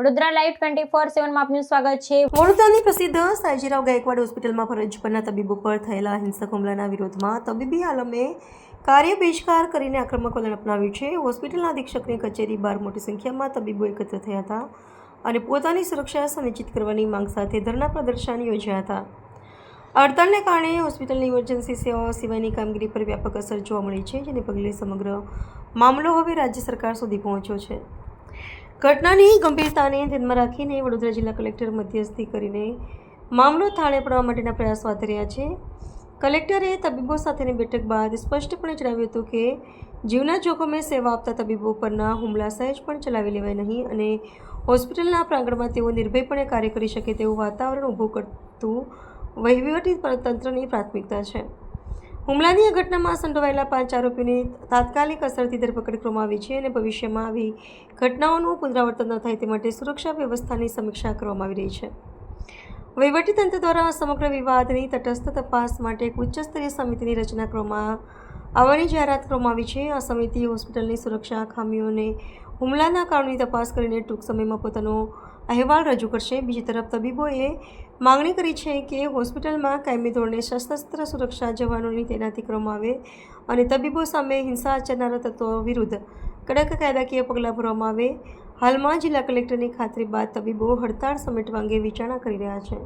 Vadodara live 24/7 માં આપનું સ્વાગત છે। વડોદરાની પ્રસિદ્ધ સાયજીરાવ ગાયકવાડ હોસ્પિટલમાં ફરજ પરના તબીબો પર થયેલા હિંસક હુમલાના વિરોધમાં તબીબી આલમે કાર્ય બહિષ્કાર કરીને આક્રમક વલણ અપનાવ્યું છે। હોસ્પિટલના અધિક્ષકની કચેરી બહાર મોટી સંખ્યામાં તબીબો એકત્ર થયા હતા અને પોતાની સુરક્ષા સુનિશ્ચિત કરવાની માંગ સાથે ધરના પ્રદર્શન યોજ્યા હતા। હડતાલને કારણે હોસ્પિટલની ઇમરજન્સી સેવાઓ સિવાયની કામગીરી પર વ્યાપક અસર જોવા મળી છે, જેને પગલે સમગ્ર મામલો હવે રાજ્ય સરકાર સુધી પહોંચ્યો છે। ઘટનાની ગંભીરતાને ધ્યાનમાં રાખીને વડોદરા જિલ્લા કલેક્ટર મધ્યસ્થી કરીને મામલો થાળે પડવા માટેના પ્રયાસો હાથ ધર્યા છે। કલેક્ટરે તબીબો સાથેની બેઠક બાદ સ્પષ્ટપણે જણાવ્યું હતું કે જીવના જોખમે સેવા આપતા તબીબો પરના હુમલા સહેજ પણ ચલાવી લેવાય નહીં અને હોસ્પિટલના પ્રાંગણમાં તેઓ નિર્ભયપણે કાર્ય કરી શકે તેવું વાતાવરણ ઊભું કરતું વહીવટી તંત્રની પ્રાથમિકતા છે। હુમલાની આ ઘટનામાં સંડોવાયેલા 5 આરોપીઓની તાત્કાલિક અસરથી ધરપકડ કરવામાં આવી છે અને ભવિષ્યમાં આવી ઘટનાઓનું પુનરાવર્તન ન થાય તે માટે સુરક્ષા વ્યવસ્થાની સમીક્ષા કરવામાં આવી રહી છે। વહીવટીતંત્ર દ્વારા સમગ્ર વિવાદની તટસ્થ તપાસ માટે એક ઉચ્ચસ્તરીય સમિતિની રચના કરવામાં આવવાની જાહેરાત કરવામાં આવી છે। આ સમિતિ હોસ્પિટલની સુરક્ષા ખામીઓ અને હુમલાના કારણોની તપાસ કરીને ટૂંક સમયમાં પોતાનો અહેવાલ રજૂ કરશે। બીજી તરફ તબીબોએ માંગણી કરી છે કે હોસ્પિટલમાં કાયમી ધોરણે સશસ્ત્ર સુરક્ષા જવાનોની તૈનાતી કરવામાં આવે અને તબીબો સામે હિંસા આચરનારા તત્વો વિરુદ્ધ કડક કાયદાકીય પગલાં ભરવામાં આવે। હાલમાં જિલ્લા કલેક્ટરની ખાતરી બાદ તબીબો હડતાળ સમેટવા અંગે વિચારણા કરી રહ્યા છે।